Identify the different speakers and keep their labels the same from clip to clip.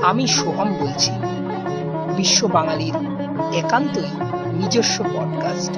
Speaker 1: আমি সোহম বলছি, বিশ্ব বাঙালির একান্তই নিজস্ব পডকাস্ট।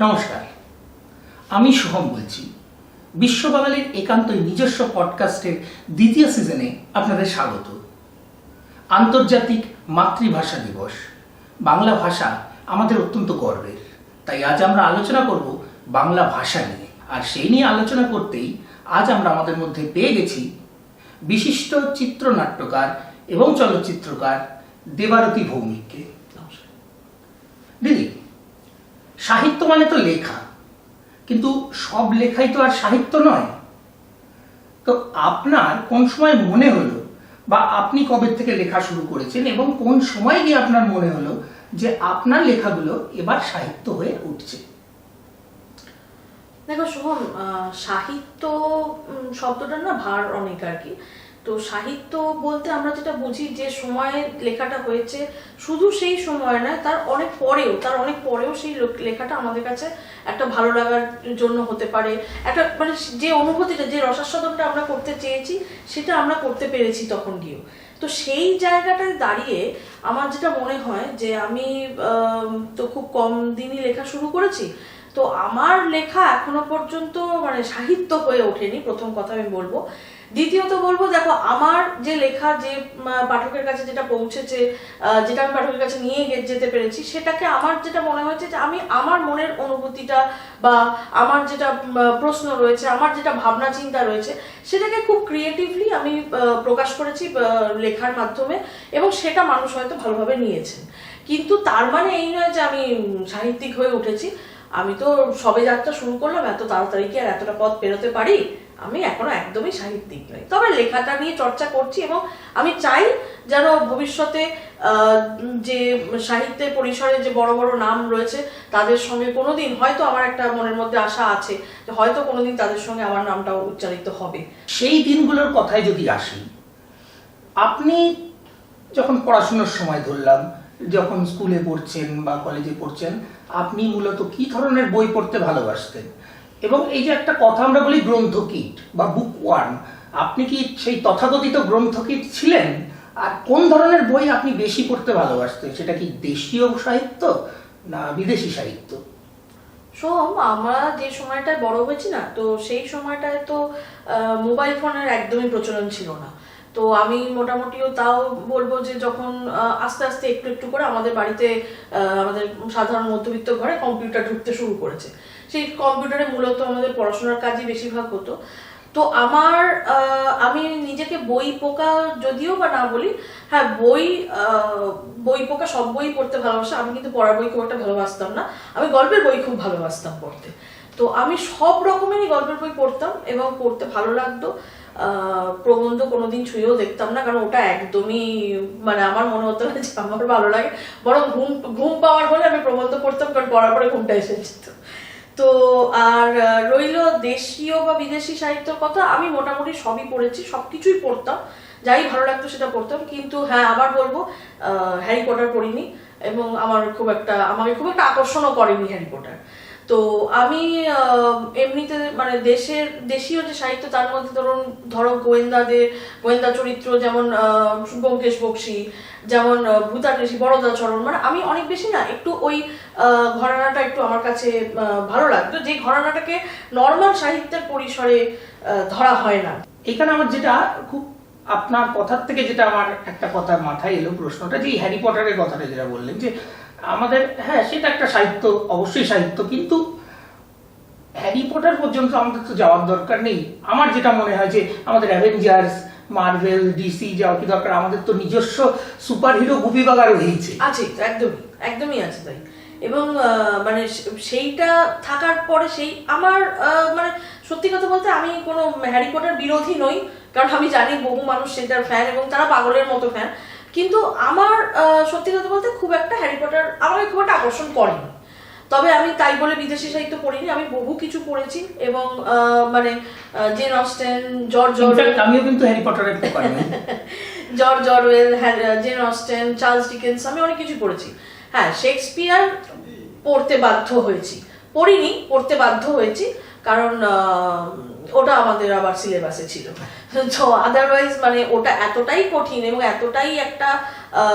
Speaker 2: নমস্কার, আমি সোহম বলছি। বিশ্ব বাঙালির একান্তই নিজস্ব পডকাস্টের দ্বিতীয় সিজনে আপনাদের স্বাগত। আন্তর্জাতিক মাতৃভাষা দিবস। বাংলা ভাষা আমাদের অত্যন্ত গর্বের, তাই আজ আমরা আলোচনা করব বাংলা ভাষা নিয়ে। আর সেই নিয়ে আলোচনা করতেই আজ আমরা আমাদের মধ্যে পেয়ে গেছি বিশিষ্ট চিত্রনাট্যকার এবং চলচ্চিত্রকার দেবারতী ভৌমিককে। দিদি, সাহিত্য মানে তো লেখা, কিন্তু সব লেখাই তো আর সাহিত্য নয়। তো আপনার কোন সময় মনে হলো, বা আপনি কবে থেকে লেখা শুরু করেছেন, এবং কোন সময় গিয়ে আপনার মনে হলো যে আপনার লেখাগুলো এবার সাহিত্য হয়ে উঠছে?
Speaker 3: দেখো সোহম, সাহিত্য শব্দটা না ভার অনেক আর কি। তো সাহিত্য বলতে আমরা যেটা বুঝি যে সময়ে লেখাটা হয়েছে, শুধু সেই সময় নয়, তার অনেক পরেও সেই লেখাটা আমাদের কাছে একটা ভালো লাগার জন্য হতে পারে। একটা মানে যে অনুভূতিটা, যে রসাস্বাদনটা আমরা করতে চেয়েছি, সেটা আমরা করতে পেরেছি তখন গিয়েও। তো সেই জায়গাটায় দাঁড়িয়ে আমার যেটা মনে হয় যে আমি তো খুব কম দিনই লেখা শুরু করেছি। তো আমার লেখা এখনো পর্যন্ত মানে সাহিত্য হয়ে ওঠেনি, প্রথম কথা আমি বলবো। দ্বিতীয়ত বলবো, দেখো আমার যে লেখা যে পাঠকের কাছে যেটা পৌঁছেছে, যেটা আমি পাঠকের কাছে নিয়ে যেতে পেরেছি, সেটাকে আমার যেটা মনে হয়েছে যে আমি আমার মনের অনুভূতিটা বা আমার যেটা প্রশ্ন রয়েছে, আমার যেটা ভাবনা চিন্তা রয়েছে, সেটাকে খুব ক্রিয়েটিভলি আমি প্রকাশ করেছি লেখার মাধ্যমে, এবং সেটা মানুষ হয়তো ভালোভাবে নিয়েছেন। কিন্তু তার মানে এই নয় যে আমি সাহিত্যিক হয়ে উঠেছি। আমি তো সবে যাত্রা শুরু করলাম, এত তাড়াতাড়ি কি আর এতটা পথ পেরোতে পারি? আমি এখনো একদমই সাহিত্যিক নই, তবে লেখাটা নিয়ে চর্চা করছি, এবং আমি চাই যেন ভবিষ্যতে যে সাহিত্যের পরিসরে যে বড় বড় নাম রয়েছে, তাদের সঙ্গে কোনোদিন হয়তো আমার একটা মনের মধ্যে আশা আছে যে হয়তো কোনোদিন তাদের সঙ্গে আমার নামটাও উচ্চারিত হবে।
Speaker 2: সেই দিনগুলোর কথায় যদি আসি, আপনি যখন পড়াশোনার সময় ধরলাম, যখন স্কুলে পড়ছেন বা কলেজে পড়ছেন, আপনি মূলত কি ধরনের বই পড়তে ভালোবাসতেন? এবং এই যে একটা কথা আমরা বলি গ্রন্থকিট বা বুক ওয়ার্ম, আপনি কি সেই তথাকথিত গ্রন্থকিট ছিলেন? আর কোন ধরনের বই আপনি বেশি পড়তে ভালোবাসতেন? সেটা কি দেশীয় সাহিত্য না বিদেশি সাহিত্য?
Speaker 3: সোম, আমরা যে সময়টায় বড় হয়েছি না, তো সেই সময়টায় তো মোবাইল ফোনের একদমই প্রচলন ছিল না। তো আমি মোটামুটিও তাও বলবো যে যখন আস্তে আস্তে একটু একটু করে আমাদের বাড়িতে, আমাদের সাধারণ মধ্যবিত্ত ঘরে কম্পিউটার ঢুকতে শুরু করেছে, সেই কম্পিউটারে মূলত আমাদের পড়াশোনার কাজই বেশিরভাগ হতো। তো আমি নিজেকে বই পোকা যদিও বা না বলি, হ্যাঁ বই পোকা সব বই পড়তে ভালোবাসা। আমি কিন্তু পড়ার বই খুব একটা ভালোবাসতাম না, আমি গল্পের বই খুব ভালোবাসতাম পড়তে। তো আমি সব রকমেরই গল্পের বই পড়তাম এবং পড়তে ভালো লাগতো। প্রবন্ধ কোনোদিন ছুঁয়েও দেখতাম না, কারণ ওটা একদমই মানে আমার মনে হতো না যে আমার ভালো লাগে। বরং ঘুম পাওয়ার হলে আমি প্রবন্ধ পড়তাম, কারণ পড়ার পরে ঘুমটা এসে যেত। তো আর রইল দেশীয় বা বিদেশি সাহিত্যের কথা, আমি মোটামুটি সবই পড়েছি, সবকিছুই পড়তাম, যাই ভালো লাগতো সেটা পড়তাম। কিন্তু হ্যাঁ, আবার বলবো, হ্যারি পটার পড়িনি, এবং আমাকে খুব একটা আকর্ষণও করেনি হ্যারি পটার। তো আমি এমনিতে মানে দেশীয় যে সাহিত্য, তার মধ্যে ধরো গোয়েন্দা চরিত্র, যেমন ব্যোমকেশ বক্সী, যেমন ভূতাকেশী, বরদাচরণ, মানে আমি অনেক বেশি না একটু ওই ঘরানাটা একটু আমার কাছে ভালো লাগতো, যে ঘরানাটাকে নর্মাল সাহিত্যের পরিসরে ধরা হয় না।
Speaker 2: এখানে আমার যেটা খুব আপনার কথার থেকে যেটা আমার একটা কথা মাথায় এলো, প্রশ্নটা যে হ্যারি পটারের কথাটা যেটা বললেন, যে আমাদের, হ্যাঁ সেটা একটা সাহিত্য, অবশ্যই সাহিত্য, কিন্তু হ্যারি পটার পর্যন্ত আমাদের তো যাওয়ার দরকার নেই। আমার যেটা মনে হয় যে আমাদের অ্যাভেঞ্জার্স, মার্ভেল, ডিসি যাওয়া কি দরকার? আমাদের তো নিজস্ব সুপার হিরো গুপি বাগা রয়েছে।
Speaker 3: আছে, একদমই আছে তাই। এবং মানে সেইটা থাকার পরে সেই আমার মানে সত্যি কথা বলতে আমি কোনো হ্যারি পটার বিরোধী নই, কারণ আমি জানি বহু মানুষ সেটার ফ্যান এবং তারা পাগলের মতো ফ্যান। কিন্তু আমার সত্যি কথা বলতে খুব একটা হ্যারি পটার আমাকে খুব একটা আকর্ষণ করেনি। তবে আমি তাই বলে বিদেশি সাহিত্য পড়িনি, আমি বহু কিছু পড়েছি এবং মানে জেন অস্টেন, জর্জ অরওয়েল,
Speaker 2: আমিও কিন্তু হ্যারি পটারের পড়িনি।
Speaker 3: George Orwell, Jane Austen, Charles Dickens, আমি অনেক কিছু পড়েছি। হ্যাঁ, শেক্সপিয়ার পড়তে বাধ্য হয়েছি, পড়িনি, পড়তে বাধ্য হয়েছি, কারণ ওটা আমাদের আবার সিলেবাসে ছিল। তো আদারওয়াইজ মানে ওটা এতটাই কঠিন এবং এতটাই একটা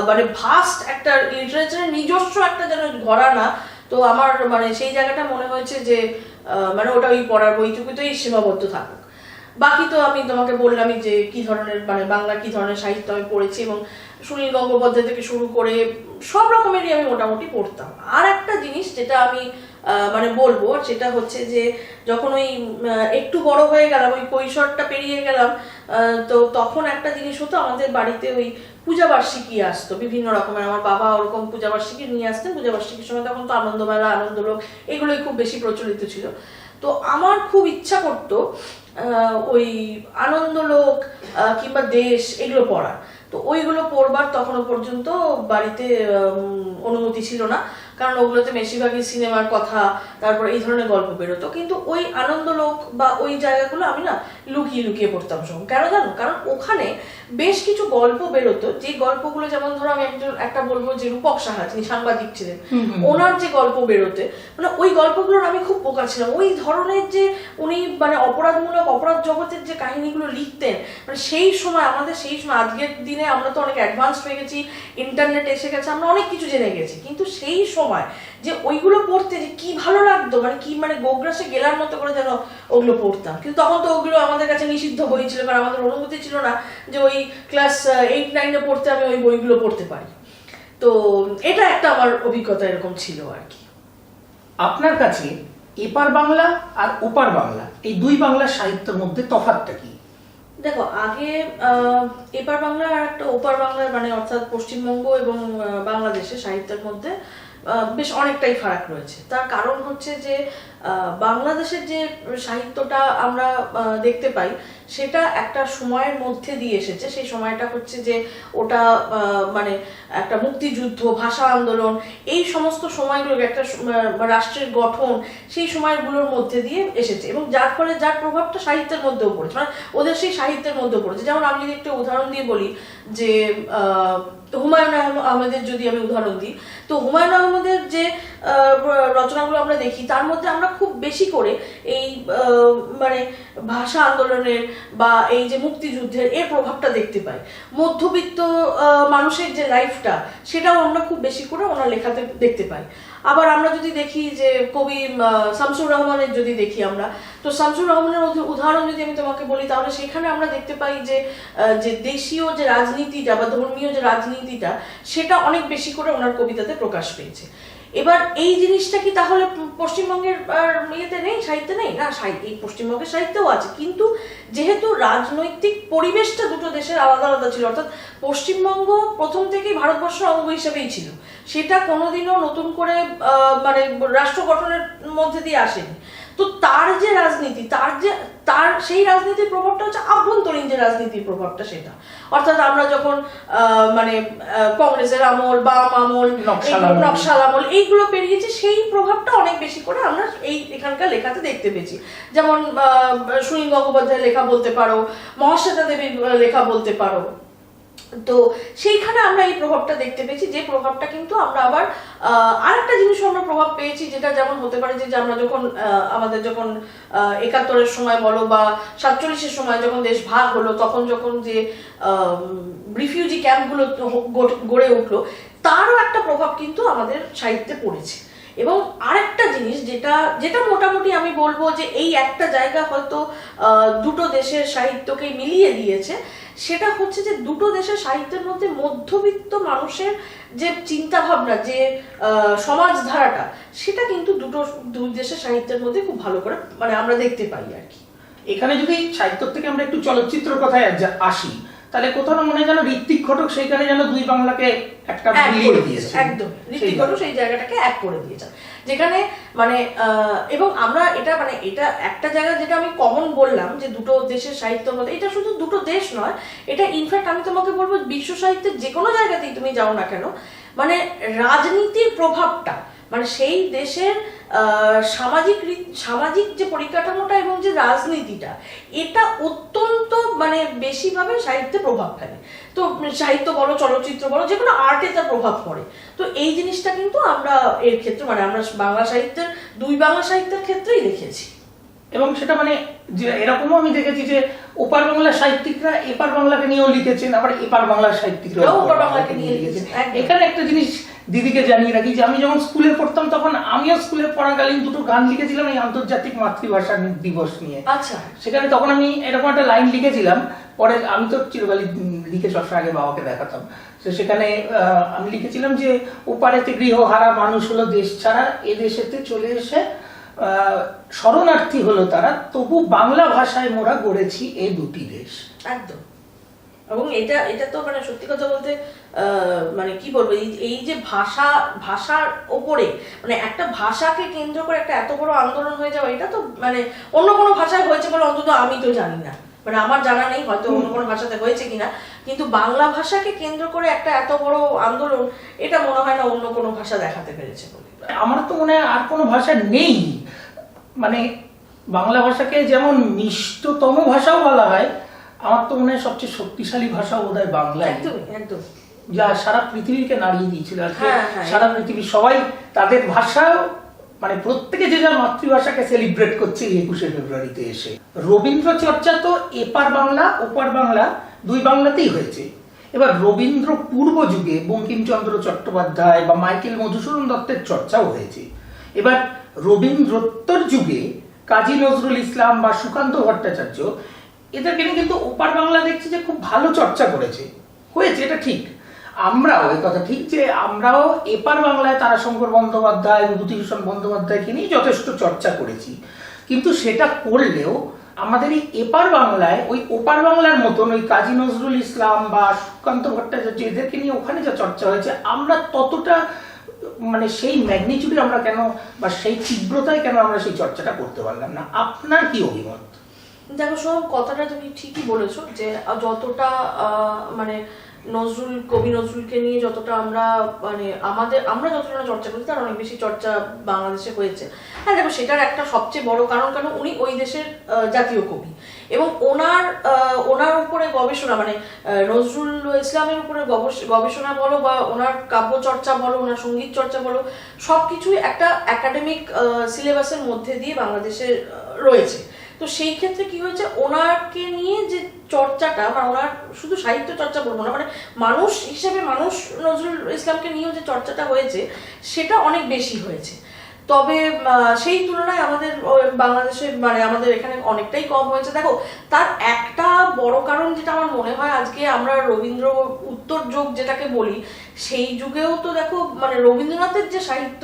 Speaker 3: মানে ভাস্ট একটা লিটারেচারের নিজস্ব একটা যেন ঘরানা, তো আমার মানে সেই জায়গাটা মনে হয়েছে যে মানে ওটা ওই পড়ার বইটুকুতেই সীমাবদ্ধ থাকুক। বাকি তো আমি তোমাকে বললামই যে কি ধরনের মানে বাংলা কি ধরনের সাহিত্য আমি পড়েছি, এবং সুনীল গঙ্গোপাধ্যায় থেকে শুরু করে সব রকমেরই আমি মোটামুটি পড়তাম। আর একটা জিনিস যেটা আমি মানে বলবো, সেটা হচ্ছে যে যখন ওই একটু বড় হয়ে গেলাম, ওই কৈশোরটা পেরিয়ে গেলাম, তো তখন একটা জিনিস হতো, আমাদের বাড়িতে ওই পূজাবার্ষিকী আসতো বিভিন্ন রকমের, আমার বাবা ওরকম পূজাবার্ষিকী নিয়ে আসতেন। পূজাবার্ষিকীর সময় তখন তো আনন্দমেলা, আনন্দলোক এগুলোই খুব বেশি প্রচলিত ছিল। তো আমার খুব ইচ্ছা করতো ওই আনন্দলোক কিংবা দেশ এগুলো পড়ার। তো ওইগুলো পড়বার তখনও পর্যন্ত বাড়িতে অনুমতি ছিল না, কারণ ওগুলোতে বেশিরভাগই সিনেমার কথা, তারপর এই ধরনের গল্প বেরোতো। কিন্তু ওই আনন্দলোক বা ওই জায়গাগুলো আমি না লুকিয়ে লুকিয়ে পড়তাম সব। কেন জানো? কারণ ওখানে বেশ কিছু গল্প বেরোতো, যে গল্পগুলো যেমন ধরো আমি একটা বলবো যে রূপক সাহা, যিনি সাংবাদিক ছিলেন, ওনার যে গল্প বেরোতে, মানে ওই গল্পগুলোর আমি খুব বোকা ছিলাম। ওই ধরনের যে উনি মানে অপরাধমূলক, অপরাধ জগতের যে কাহিনীগুলো লিখতেন, মানে সেই সময় আমাদের, সেই সময় আজকের দিনে আমরা তো অনেক অ্যাডভান্স হয়ে গেছি, ইন্টারনেট এসে গেছে, আমরা অনেক কিছু জেনে গেছি, কিন্তু সেই সময় যে ওইগুলো পড়তে যে কি ভালো লাগতো, মানে কি মানে গোগ্রাসে গেলার মতো করে যেন ওগুলো পড়তাম। কিন্তু তখন তো ওগুলো আমাদের কাছে নিষিদ্ধ বই ছিল, কারণ আমাদের অনুমতি ছিল না যে ওই ক্লাস 8-9 পড়তে আমি ওই বইগুলো পড়তে পারি। তো এটা একটা আমার অভিজ্ঞতা এরকম ছিল আর কি।
Speaker 2: আপনার কাছে এপার বাংলা আর ওপার বাংলা, এই দুই বাংলার সাহিত্যের মধ্যে তফাৎটা কি?
Speaker 3: দেখো, আগে এপার বাংলা আর একটা ওপার বাংলার মানে অর্থাৎ পশ্চিমবঙ্গ এবং বাংলাদেশের সাহিত্যের মধ্যে বেশ অনেকটাই ফারাক রয়েছে। তার কারণ হচ্ছে যে বাংলাদেশের যে সাহিত্যটা আমরা দেখতে পাই, সেটা একটা সময়ের মধ্যে দিয়ে এসেছে। সেই সময়টা হচ্ছে যে ওটা মানে একটা মুক্তিযুদ্ধ, ভাষা আন্দোলন, এই সমস্ত সময়গুলোকে একটা রাষ্ট্রের গঠন, সেই সময়গুলোর মধ্যে দিয়ে এসেছে, এবং যার ফলে যার প্রভাবটা সাহিত্যের মধ্যেও পড়েছে, মানে ওদের সেই সাহিত্যের মধ্যেও পড়েছে। যেমন আমি যদি একটা উদাহরণ দিয়ে বলি যে হুমায়ুন আহমেদের যদি আমি উদাহরণ দিই, তো হুমায়ুন আহমেদের যে রচনাগুলো আমরা দেখি, তার মধ্যে আমরা খুব বেশি করে এই মানে ভাষা আন্দোলনের বা এই যে মুক্তিযুদ্ধের এর প্রভাবটা দেখতে পাই। মধ্যবিত্ত মানুষের যে লাইফটা, সেটাও আমরা খুব বেশি করে ওনার লেখাতে দেখতে পাই। আবার আমরা যদি দেখি যে কবি শামসুর রহমানের যদি দেখি আমরা, তো শামসুর রহমানের উদাহরণ যদি আমি তোমাকে বলি, তাহলে সেখানে আমরা দেখতে পাই যে যে দেশীয় যে রাজনীতিটা বা ধর্মীয় যে রাজনীতিটা, সেটা অনেক বেশি করে ওনার কবিতাতে প্রকাশ পেয়েছে। এবার এই জিনিসটা কি তাহলে পশ্চিমবঙ্গের ইয়েতে নেই, সাহিত্যে নেই? না, এই পশ্চিমবঙ্গের সাহিত্যেও আছে, কিন্তু যেহেতু রাজনৈতিক পরিবেশটা দুটো দেশের আলাদা আলাদা ছিল, অর্থাৎ পশ্চিমবঙ্গ প্রথম থেকেই ভারতবর্ষের অঙ্গ হিসেবেই ছিল, সেটা কোনোদিনও নতুন করে মানে রাষ্ট্র গঠনের মধ্যে দিয়ে আসেনি। তো তার যে রাজনীতি, তার সেই রাজনীতির প্রভাবটা হচ্ছে আভ্যন্তরীণ যে রাজনীতির প্রভাবটা, সেটা অর্থাৎ আমরা যখন মানে কংগ্রেসের আমল, বাম আমল, নকশাল আমল এইগুলো পেরিয়েছে, সেই প্রভাবটা অনেক বেশি করে আমরা এই এখানকার লেখাতে দেখতে পেয়েছি। যেমন সুনীল গঙ্গোপাধ্যায়ের লেখা বলতে পারো, মহাশ্বেতা দেবীর লেখা বলতে পারো। তো সেইখানে আমরা এই প্রভাবটা দেখতে পেয়েছি, যে প্রভাবটা কিন্তু আমরা আবার আরেকটা জিনিসও আমরা প্রভাব পেয়েছি, যেটা যেমন হতে পারে যে আমরা যখন আমাদের যখন ৭১-এর সময় বলো বা ৪৭-এর সময় যখন দেশ ভাগ হলো, তখন যখন যে রিফিউজি ক্যাম্পগুলো গড়ে উঠলো, তারও একটা প্রভাব কিন্তু আমাদের সাহিত্যে পড়েছে। এবং আরেকটা জিনিস যেটা মোটামুটি আমি বলবো যে এই একটা জায়গা হয়তো দুটো দেশের সাহিত্যকে মিলিয়ে দিয়েছে, সেটা হচ্ছে যে দুটো দেশের সাহিত্যের মধ্যে মধ্যবিত্ত মানুষের যে চিন্তা ভাবনা, যে সমাজধারাটা, সেটা কিন্তু দুই দেশের সাহিত্যের মধ্যে খুব ভালো করে মানে আমরা দেখতে পাই আর কি।
Speaker 2: এখানে যদি সাহিত্য থেকে আমরা একটু চলচ্চিত্র কথায় আসি, তাহলে কোথাও মনে হয় যেন ঋত্বিক ঘটক সেইখানে যেন দুই বাংলাকে একটা মিলিয়ে দিয়েছে।
Speaker 3: একদম ঋত্বিক ঘটক সেই জায়গাটাকে এক করে দিয়েছে। যেখানে মানে এবং আমরা এটা মানে এটা একটা জায়গা যেটা আমি কমন বললাম যে দুটো দেশের সাহিত্যের মধ্যে, এটা শুধু দুটো দেশ নয়, এটা ইনফ্যাক্ট আমি তোমাকে বলবো বিশ্ব সাহিত্যের যে কোনো জায়গাতেই তুমি যাও না কেন, মানে রাজনীতির প্রভাবটা, মানে সেই দেশের সামাজিক যে পরিকাঠামোটা এবং যে রাজনীতিটা, এটা অত্যন্ত মানে বেশিভাবে সাহিত্যে প্রভাব ফেলে। তো সাহিত্য বলো, চলচ্চিত্র বলো, যে কোনো আর্টে তার প্রভাব পড়ে। তো এই জিনিসটা কিন্তু আমরা এর ক্ষেত্রে মানে আমরা বাংলা সাহিত্যের ক্ষেত্রেই দেখেছি।
Speaker 2: এবং সেটা মানে যে এরকমও আমি দেখেছি যে ওপার বাংলার সাহিত্যিকরা এপার বাংলাকে নিয়েও লিখেছেন, আবার এপার বাংলার সাহিত্যিকরা ওপার বাংলাকে নিয়ে লিখেছেন। এখানে একটা জিনিস দিদিকে জানিয়ে রাখি যে আমি যখন স্কুলে পড়তাম তখন আমিও স্কুলে পড়াকালীন দুটো গান লিখেছিলাম এই আন্তর্জাতিক মাতৃভাষা দিবস নিয়ে।
Speaker 3: আচ্ছা,
Speaker 2: সেখানে তখন আমি এরকম একটা লাইন লিখেছিলাম, পরে আমি তো চিরকালই লিখে সবসময় আগে বাবাকে দেখাতাম। তো সেখানে আমি লিখেছিলাম যে ওপারেতে গৃহহারা মানুষ হলো দেশ ছাড়া, এ দেশেতে চলে এসে শরণার্থী হলো তারা, তবু বাংলা ভাষায় মোরা গড়েছি এ দুটি দেশ।
Speaker 3: একদম। এবং এটা তো মানে সত্যি কথা বলতে মানে কি বলবো, এই যে ভাষার ওপরে মানে একটা ভাষাকে কেন্দ্র করে একটা এত বড় আন্দোলন হয়ে যাওয়া, এটা তো মানে অন্য কোনো ভাষায় হয়েছে বলে অন্তত আমি তো জানি না, মানে আমার জানা নেই, হয়তো অন্য কোনো ভাষাতে হয়েছে কিনা, কিন্তু বাংলা ভাষাকে কেন্দ্র করে একটা এত বড় আন্দোলন, এটা মনে হয় না অন্য কোনো ভাষা দেখাতে পেরেছে বলে।
Speaker 2: আমার তো মনে হয় আর কোনো ভাষা নেই, মানে বাংলা ভাষাকে যেমন মিষ্টতম ভাষাও বলা হয়, আমার তো মনে হয় সবচেয়ে শক্তিশালী ভাষা বোধহয় বাংলা,
Speaker 3: একদম,
Speaker 2: যা সারা পৃথিবীকে নাড়িয়ে দিয়েছিল।
Speaker 3: হ্যাঁ,
Speaker 2: সারা পৃথিবীর সবাই তাদের ভাষা মানে প্রত্যেকে যে যার মাতৃভাষাকে সেলিব্রেট করছে 21শে ফেব্রুয়ারিতে এসে। রবীন্দ্র চর্চা তো এপার বাংলা ওপার বাংলা দুই বাংলাতেই হয়েছে। এবার রবীন্দ্র পূর্ব যুগে বঙ্কিমচন্দ্র চট্টোপাধ্যায় বা মাইকেল মধুসূদন দত্তের চর্চাও হয়েছে। এবার রবীন্দ্রোত্তর যুগে কাজী নজরুল ইসলাম বা সুকান্ত ভট্টাচার্য, এদেরকে নিয়ে কিন্তু ওপার বাংলা দেখছি যে খুব ভালো চর্চা হয়েছে, এটা ঠিক। আমরাও এই কথা ঠিক যে আমরাও এপার বাংলায় তারাশঙ্কর বন্দ্যোপাধ্যায়, বিভূতিভূষণ বন্দ্যোপাধ্যায়কে নিয়ে যথেষ্ট চর্চা করেছি, কিন্তু সেটা করলেও আমাদের এই এপার বাংলায় ওই ওপার বাংলার মতন ওই কাজী নজরুল ইসলাম বা সুকান্ত ভট্টাচার্য এদেরকে নিয়ে ওখানে যা চর্চা হয়েছে, আমরা ততটা মানে সেই ম্যাগনিটিউডে আমরা কেন বা সেই তীব্রতায় কেন আমরা সেই চর্চাটা করতে পারলাম না? আপনার কি অভিমত?
Speaker 3: দেখো সব কথাটা তুমি ঠিকই বলেছো যে যতটা মানে কবি নজরুলকে নিয়ে যতটা আমরা মানে আমরা যতটা চর্চা করি তার অনেক বেশি চর্চা বাংলাদেশে হয়েছে। হ্যাঁ দেখো, সেটার একটা সবচেয়ে বড় কারণ উনি ওই দেশের জাতীয় কবি, এবং ওনার উপরে গবেষণা মানে নজরুল ইসলামের উপরে গবেষণা বলো বা ওনার কাব্য চর্চা বলো, ওনার সঙ্গীত চর্চা বলো, সবকিছুই একটা একাডেমিক সিলেবাসের মধ্যে দিয়ে বাংলাদেশে রয়েছে। তো সেই ক্ষেত্রে কি হয়েছে, ওনাকে নিয়ে যে চর্চাটা বা ওনার শুধু সাহিত্য চর্চা বলবো না, মানে মানুষ হিসেবে নজরুল ইসলামকে নিয়েও যে চর্চাটা হয়েছে সেটা অনেক বেশি হয়েছে। তবে সেই তুলনায় আমাদের বাংলাদেশে মানে আমাদের এখানে অনেকটাই কম হয়েছে। দেখো, তার একটা বড় কারণ যেটা আমার মনে হয়, আজকে আমরা রবীন্দ্র উত্তর যুগ যেটাকে বলি, সেই যুগেও তো দেখো মানে রবীন্দ্রনাথের যে সাহিত্য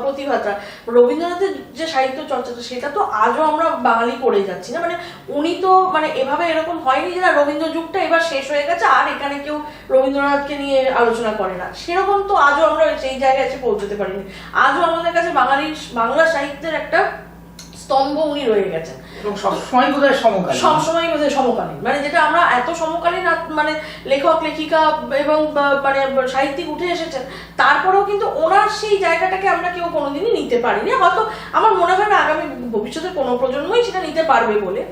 Speaker 3: প্রতিভাটা, রবীন্দ্রনাথের যে সাহিত্য চর্চাটা, সেটা তো আজও আমরা বাঙালি করে যাচ্ছি না। মানে উনি তো মানে এভাবে এরকম হয়নি যে না রবীন্দ্র যুগটা এবার শেষ হয়ে গেছে আর এখানে কেউ রবীন্দ্রনাথকে নিয়ে আলোচনা করে না, সেরকম তো আজও আমরা সেই জায়গায় এসে পৌঁছতে পারিনি। আজও আমাদের কাছে বাংলা সাহিত্যের একটা স্তম্ভ উনি রয়ে গেছেন,
Speaker 2: সবসময় বোধহয়
Speaker 3: সমকালীন, মানে যেটা আমরা এত সমকালীন মানে লেখক লেখিকা এবং মানে সাহিত্যিক উঠে এসেছেন, তারপরেও কিন্তু ওনার সেই জায়গাটাকে আমরা কেউ কোনোদিনই নিতে পারিনি। হয়তো আমার মনে হয় না আগামী ভবিষ্যতে কোনো প্রজন্মই সেটা নিতে পারবে বলে।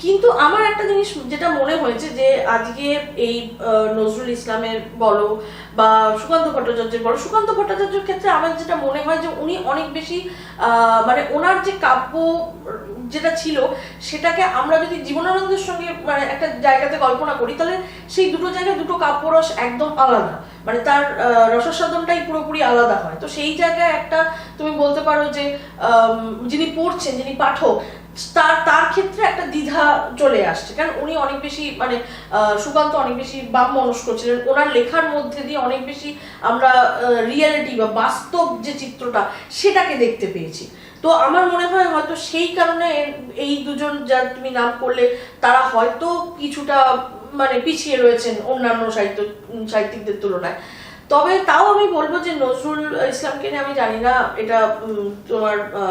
Speaker 3: কিন্তু আমার একটা জিনিস যেটা মনে হয়েছে যে আজকে এই নজরুল ইসলামের বলো বা সুকান্ত ভট্টাচার্যের বলো, সুকান্ত ভট্টাচার্যের ক্ষেত্রে আমার যেটা মনে হয় যে উনি অনেক বেশি মানে ওনার যে কাব্য যেটা ছিল সেটাকে আমরা যদি জীবনানন্দের সঙ্গে মানে একটা জায়গাতে কল্পনা করি, তাহলে সেই দুটো জায়গায় দুটো কাব্যরস একদম আলাদা, মানে তার রসস্বাদনটাই পুরোপুরি আলাদা হয়। তো সেই জায়গায় একটা তুমি বলতে পারো যে যিনি পড়ছেন, যিনি পাঠক, তার ক্ষেত্রে একটা দ্বিধা চলে আসছে, কারণ উনি অনেক বেশি মানে সুকান্ত অনেক বেশি বাম মনস্ক ছিলেন, ওনার লেখার মধ্যে দিয়ে অনেক বেশি আমরা রিয়ালিটি বা বাস্তব যে চিত্রটা সেটাকে দেখতে পেয়েছি। তো আমার মনে হয় হয়তো সেই কারণে এই দুজন যা তুমি নাম করলে তারা হয়তো কিছুটা মানে পিছিয়ে রয়েছেন অন্যান্য সাহিত্যিকদের তুলনায়। তবে তাও আমি বলবো যে নজরুল ইসলামকে নিয়ে আমি জানি না এটা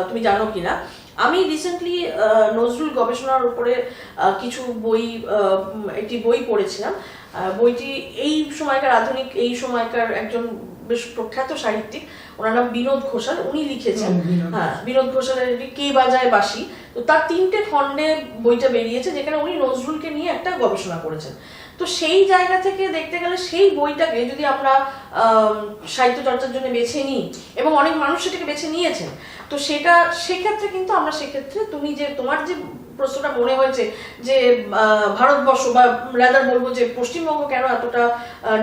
Speaker 3: তুমি জানো কিনা, আমি রিসেন্টলি নজরুল গবেষণার উপরে কিছু একটি বই পড়েছিলাম। বইটি এই সময়কার আধুনিক এই সময়কার একজন বেশ প্রখ্যাত সাহিত্যিক, ওনার নাম বিনোদ ঘোষাল, উনি লিখেছেন। হ্যাঁ, বিনোদ ঘোষালের কে বাজায় বাঁশি, তো তার 3টে খণ্ডে বইটা বেরিয়েছে, যেখানে উনি নজরুলকে নিয়ে একটা গবেষণা করেছেন। তো সেই জায়গা থেকে দেখতে গেলে সেই বইটাকে যদি আমরা সাহিত্য চর্চার জন্য বেছে নিই, এবং অনেক মানুষ সেটাকে বেছে নিয়েছেন, তো সেক্ষেত্রে কিন্তু আমরা তুমি যে তোমার যে প্রশ্নটা মনে হয়েছে যে ভারতবর্ষ বা রাদার বলবো যে পশ্চিমবঙ্গ কেন এতটা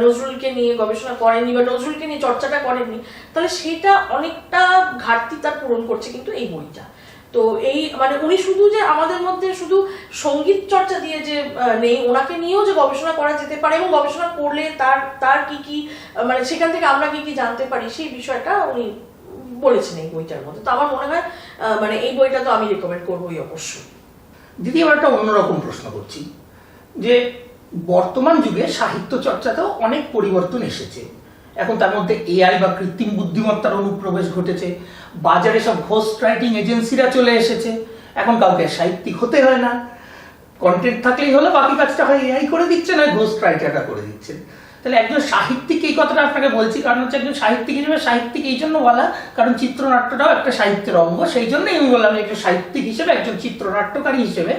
Speaker 3: নজরুলকে নিয়ে গবেষণা করেনি বা নজরুলকে নিয়ে চর্চাটা করেনি, তাহলে সেটা অনেকটা ঘাটতি তার পূরণ করছে কিন্তু এই বইটা। তো এই মানে উনি শুধু যে আমাদের মধ্যে শুধু সঙ্গীত চর্চা দিয়ে যে নেই, ওনাকে নিয়েও যে গবেষণা করা যেতে পারে এবং গবেষণা করলে তার কি কি মানে সেখান থেকে আমরা কি কি জানতে পারি, সেই বিষয়টা উনি বলেছেন এই বইটার মধ্যে। তো আমার মনে হয় মানে এই বইটা তো আমি রেকমেন্ড করবোই অবশ্যই।
Speaker 2: দিদি, আবার একটা অন্যরকম প্রশ্ন করছি যে বর্তমান যুগে সাহিত্য চর্চাতেও অনেক পরিবর্তন এসেছে। এখন তার মধ্যে এআই বা কৃত্রিম বুদ্ধিমত্তার অনুপ্রবেশ ঘটেছে, বাজারে সব ঘোস্ট রাইটিং এজেন্সিরা চলে এসেছে। এখন কাউকে সাহিত্যিক হতে হয় না, কন্টেন্ট থাকলেই হলো, বাকি কাজটা হয় এআই করে দিচ্ছে, না ঘোস্ট রাইটাররা করে দিচ্ছেন। তাহলে একজন সাহিত্যিক, এই কথাটা আপনাকে বলছি কারণ হচ্ছে একজন সাহিত্যিক হিসেবে, সাহিত্যিক এই জন্য বলা কারণ চিত্রনাট্যটাও একটা সাহিত্যের অঙ্গ, সেই জন্যই আমি বললাম একজন সাহিত্যিক হিসেবে, একজন চিত্রনাট্যকারী হিসেবে,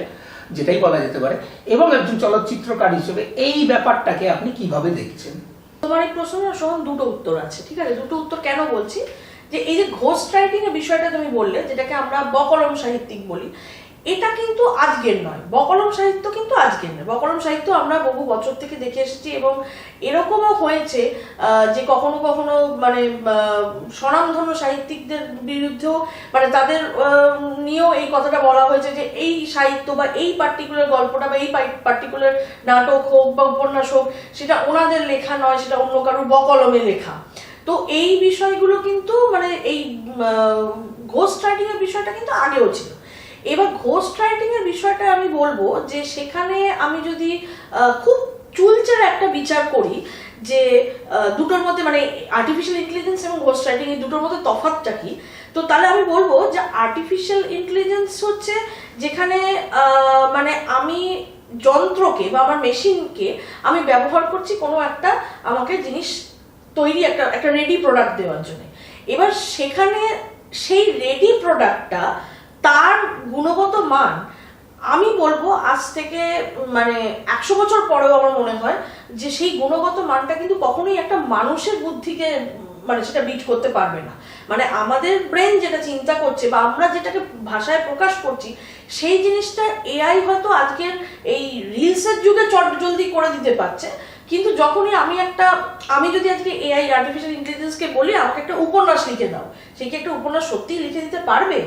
Speaker 2: যেটাই বলা যেতে পারে, এবং একজন চলচ্চিত্রকার হিসেবে এই ব্যাপারটাকে আপনি কিভাবে দেখছেন?
Speaker 3: তোমার এই প্রশ্নের সমান দুটো উত্তর আছে, ঠিক আছে? দুটো উত্তর কেন বলছি, যে এই যে ঘোস্ট রাইটিং এর বিষয়টা তুমি বললে, যেটাকে আমরা বকলম সাহিত্যিক বলি, এটা কিন্তু আজকের নয়। বকলম সাহিত্য কিন্তু আজকের নয়। বকলম সাহিত্য আমরা বহু বছর থেকে দেখে এসেছি, এবং এরকমও হয়েছে যে কখনো কখনো মানে স্বনামধন্য সাহিত্যিকদের বিরুদ্ধেও মানে তাদের নিয়েও এই কথাটা বলা হয়েছে যে এই সাহিত্য বা এই পার্টিকুলার গল্পটা বা এই পার্টিকুলার নাটক হোক বা উপন্যাস হোক, সেটা ওনাদের লেখা নয়, সেটা অন্য কারোর বকলমে লেখা। তো এই বিষয়গুলো কিন্তু মানে এই ঘোস্ট রাইটিং এর বিষয়টা কিন্তু আগেও ছিল। এবার ঘোস্ট রাইটিং এর বিষয়টা আমি বলবো যে সেখানে আমি যদি খুব চুলচের একটা বিচার করি যে দুটোর মধ্যে মানে আর্টিফিশিয়াল ইন্টেলিজেন্স এবং ঘোস্ট রাইটিং এই দুটোর মধ্যে তফাৎটা কি, তো তাহলে আমি বলবো যে আর্টিফিশিয়াল ইন্টেলিজেন্স হচ্ছে যেখানে মানে আমি যন্ত্রকে বা আমার মেশিনকে আমি ব্যবহার করছি কোনো একটা আমাকে জিনিস তৈরি একটা রেডি প্রোডাক্ট দেওয়ার জন্য। এবার সেখানে সেই রেডি প্রোডাক্টটা তার গুণগত মান আমি বলবো আজ থেকে মানে 100 বছর পরেও আমার মনে হয় যে সেই গুণগত মানটা কিন্তু কখনোই একটা মানুষের বুদ্ধিকে মানে সেটা বিট করতে পারবে না। মানে আমাদের ব্রেন যেটা চিন্তা করছে বা আমরা যেটাকে ভাষায় প্রকাশ করছি, সেই জিনিসটা এআই হয়তো আজকের এই রিলসের যুগে চট জলদি করে দিতে পারছে, কিন্তু যখনই আমি যদি আজকে এআই আর্টিফিশিয়াল ইন্টেলিজেন্সকে বলি আমাকে একটা উপন্যাস লিখে দাও, সে কি একটা উপন্যাস সত্যিই লিখে দিতে পারবে?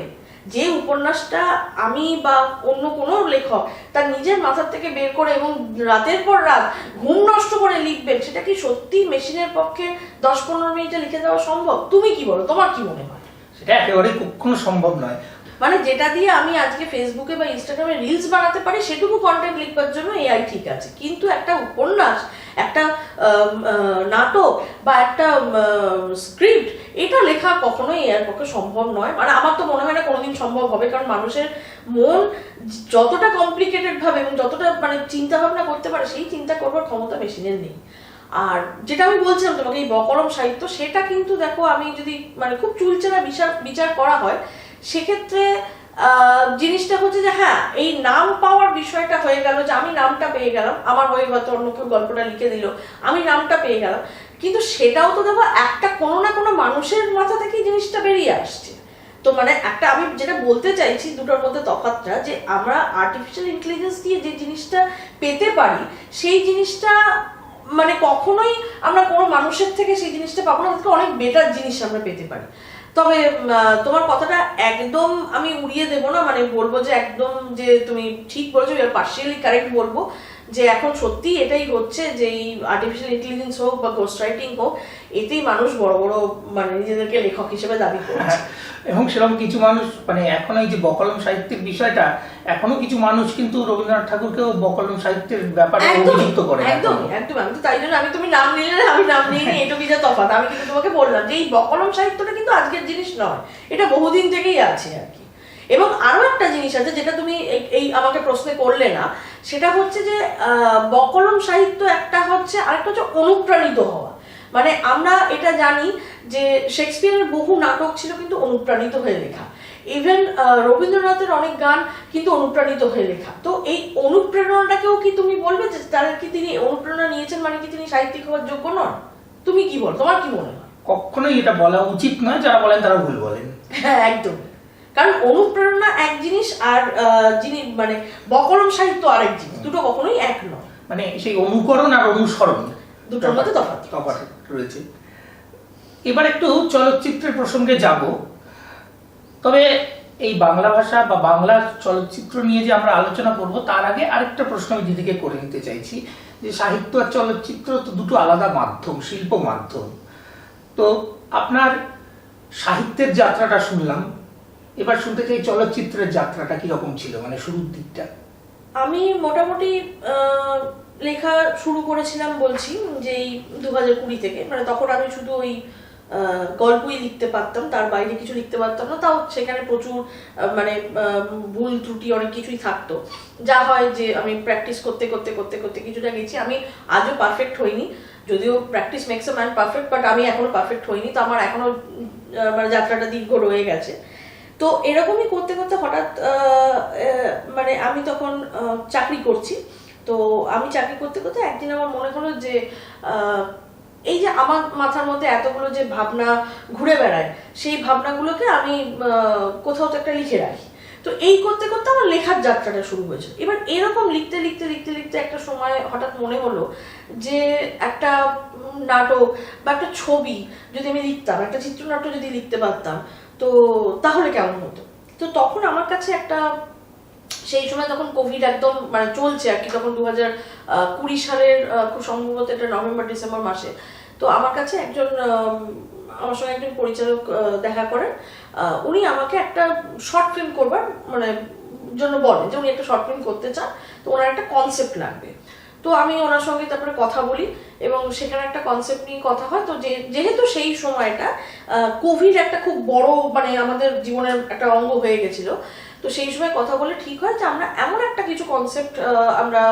Speaker 3: যে উপন্যাসটা আমি বা অন্য কোনো লেখক তার নিজের মাথার থেকে বের করে এবং রাতের পর রাত ঘুম নষ্ট করে লিখবেন, সেটা কি সত্যি মেশিনের পক্ষে 10-15 মিনিটে লিখে দেওয়া সম্ভব? তুমি কি বলো, তোমার কি মনে হয়?
Speaker 2: সেটা একেবারে কখনো সম্ভব নয়।
Speaker 3: মানে যেটা দিয়ে আমি আজকে ফেসবুকে বা ইনস্টাগ্রামে রিলস বানাতে পারি সেটুকু কন্টেন্ট লিখবার জন্য এআই ঠিক আছে, কিন্তু একটা উপন্যাস, একটা নাটক বা একটা স্ক্রিপ্ট, এটা লেখা কখনোই এর পক্ষে সম্ভব নয়। মানে আমার তো মনে হয় না কোনোদিন সম্ভব হবে, কারণ মানুষের মন যতটা কমপ্লিকেটেড ভাবে এবং যতটা মানে চিন্তা ভাবনা করতে পারে, সেই চিন্তা করবার ক্ষমতা মেশিনের নেই। আর যেটা আমি বলছিলাম তোমাকে এই বকলম সাহিত্য, সেটা কিন্তু দেখো আমি যদি মানে খুব চুলচেরা বিচার করা হয়, সেক্ষেত্রে জিনিসটা হচ্ছে যে হ্যাঁ এই নাম পাওয়ার বিষয়টা হয়ে গেল, যে আমি নামটা পেয়ে গেলাম, আমার হয়ে হয়তো অন্য কেউ গল্পটা লিখে দিল, আমি নামটা পেয়ে গেলাম, কিন্তু সেটাও তো দেখো একটা কোনো না কোনো মানুষের মাথা থেকেই জিনিসটা বেরিয়ে আসছে। তো মানে একটা আমি যেটা বলতে চাইছি দুটোর মধ্যে তফাৎটা, যে আমরা আর্টিফিশিয়াল ইন্টেলিজেন্স দিয়ে যে জিনিসটা পেতে পারি, সেই জিনিসটা মানে কখনোই আমরা কোনো মানুষের থেকে সেই জিনিসটা পাবো না, তাদেরকে অনেক বেটার জিনিস আমরা পেতে পারি। তবে তোমার কথাটা একদম আমি উড়িয়ে দেবো না, মানে বলবো যে একদম যে তুমি ঠিক বলেছো, পার্শিয়ালি কারেক্ট বলবো যে এখন সত্যি এটাই হচ্ছে যে এই আর্টিফিশিয়াল ইন্টেলিজেন্স হোক বা গোস্ট রাইটিং হোক, এতেই মানুষ বড় বড় মানে নিজেদেরকে লেখক হিসেবে দাবি করছে।
Speaker 2: এবং সেরকম কিছু মানুষ মানে এখন এই যে বকলম সাহিত্যের বিষয়টা, এখনো কিছু মানুষ কিন্তু রবীন্দ্রনাথ ঠাকুরকেও বকলম সাহিত্যের ব্যাপারে অভিযুক্ত করে।
Speaker 3: একদম একদম। আমি তো তাই জন্য তুমি নাম নিলে আমি নাম নিইনি, এটুকু যা তফাৎ। আমি কিন্তু তোমাকে বললাম যে এই বকলম সাহিত্যটা কিন্তু আজকের জিনিস নয়, এটা বহুদিন থেকেই আছে আর কি। এবং আরো একটা জিনিস আছে যেটা তুমি এই আমাকে প্রশ্ন করলে না, সেটা হচ্ছে যে বকলম সাহিত্য একটা হচ্ছে, আরেকটা হচ্ছে অনুপ্রাণিত হওয়া। মানে আমরা এটা জানি যে শেক্সপিয়ারের বহু নাটক ছিল কিন্তু অনুপ্রাণিত হয়ে লেখা, ইভেন রবীন্দ্রনাথের অনেক গান কিন্তু অনুপ্রাণিত হয়ে লেখা। তো এই অনুপ্রেরণাটাকেও কি তুমি বলবে যে তারা কি তিনি অনুপ্রেরণা নিয়েছেন মানে কি তিনি সাহিত্যিক হওয়ার যোগ্য নন? তুমি কি বল, তোমার কি মনে হয়?
Speaker 2: কখনোই এটা বলা উচিত নয়, যারা বলেন তারা ভুল বলেন।
Speaker 3: হ্যাঁ একদম। কারণ অনুপ্রেরণা এক জিনিস আর যিনি মানে বকলম সাহিত্য আরেক জিনিস, দুটো কখনোই এক নয়।
Speaker 2: মানে সেই অনুকরণ আর অনুসরণ
Speaker 3: দুটোর মধ্যে তফাৎ
Speaker 2: রয়েছে। এবার একটু চলচ্চিত্রের প্রসঙ্গে যাব। তবে এই বাংলা ভাষা বা বাংলা চলচ্চিত্র নিয়ে যে আমরা আলোচনা করব, তার আগে আরেকটা প্রশ্ন আমি দিদিকে করে নিতে চাইছি যে সাহিত্য আর চলচ্চিত্র তো দুটো আলাদা মাধ্যম, শিল্প মাধ্যম। তো আপনার সাহিত্যের যাত্রাটা শুনলাম, এবার শুনতে চাই চলচ্চিত্রের যাত্রাটা কিরকম ছিল, মানে শুরুর দিকটা।
Speaker 3: আমি মোটামুটি লেখা শুরু করেছিলাম বলছি যে এই 2020 থেকে। মানে তখন আমি শুধু ওই গল্পই লিখতে পারতাম, তার বাইরে কিছু লিখতে পারতাম না। তাও সেখানে প্রচুর মানে ভুল ত্রুটি অনেক কিছুই থাকতো। যা হয় যে আমি প্র্যাকটিস করতে করতে করতে করতে কিছুটা গেছি। আমি আজও পারফেক্ট হইনি, যদিও practice makes a man perfect, but আমি এখনো পারফেক্ট হইনি। তো আমার এখনো মানে যাত্রাটা দীর্ঘ রয়ে গেছে। তো এরকমই করতে করতে হঠাৎ মানে আমি তখন চাকরি করছি। তো আমি চাকরি করতে করতে একদিন আমার মনে হলো যে এই যে আমার মাথার মধ্যে এতগুলো যে ভাবনা ঘুরে বেড়ায়, সেই ভাবনাগুলোকে আমি কোথাও তো একটা লিখে রাখি। তো এই করতে করতে আমার লেখার যাত্রাটা শুরু হয়েছে। এবার এরকম লিখতে লিখতে লিখতে লিখতে একটা সময় হঠাৎ মনে হলো যে একটা নাটক বা একটা ছবি যদি আমি লিখতাম, একটা চিত্রনাট্য যদি লিখতে পারতাম, তো তাহলে কেমন হতো। তো তখন আমার কাছে একটা, সেই সময় তখন কোভিড একদম মানে চলছে আর কি, তখন 2020 সালের খুব সম্ভবত এটা নভেম্বর ডিসেম্বর মাসে। তো আমার কাছে আমার সঙ্গে একজন পরিচালক দেখা করেন। উনি আমাকে একটা শর্ট ফিল্ম করবার মানে জন্য বলেন যে উনি একটা শর্ট ফিল্ম করতে চান, তো ওনার একটা কনসেপ্ট লাগবে। তো আমি ওনার সঙ্গে তারপরে কথা বলি এবং সেখানে একটা কনসেপ্ট নিয়ে কথা হয়। তো যেহেতু সেই সময়টা কোভিড একটা খুব বড় মানে আমাদের জীবনের একটা অঙ্গ হয়ে গেছিল, তো সেই সময় কথা বলে ঠিক হয় যে আমরা এমন একটা কিছু কনসেপ্ট আমরা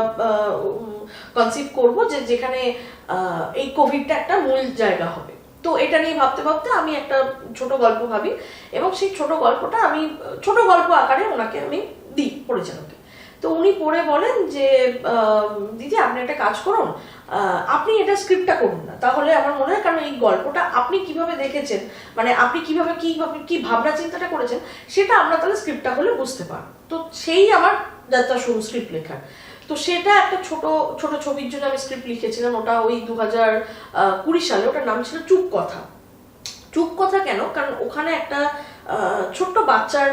Speaker 3: কনসিভ করবো যেখানে এই কোভিডটা একটা মূল জায়গা হবে। তো এটা নিয়ে ভাবতে ভাবতে আমি একটা ছোট গল্প ভাবি এবং সেই ছোট গল্পটা আমি ছোট গল্প আকারে ওনাকে আমি দিই পরিচালককে। তো উনি পড়ে বলেন যে দিদি আপনি একটা কাজ করুন, আপনি এটা স্ক্রিপ্টটা করুন না, তাহলে আমার মনে হয়, কারণ এই গল্পটা আপনি কিভাবে দেখেছেন, মানে আপনি কিভাবে কি ভাবনা চিন্তাটা করেছেন, সেটা আমরা তাহলে স্ক্রিপ্টটা হলে বুঝতে পারব। তো সেই আমার যাত্রা শুরু স্ক্রিপ্ট লেখার। তো সেটা একটা ছোট ছোট ছবির জন্য আমি স্ক্রিপ্ট লিখেছিলাম। ওটা ওই 2020 সালে, ওটার নাম ছিল চুপ কথা। চুপ কথা কেন, কারণ ওখানে একটা ছোট্ট বাচ্চার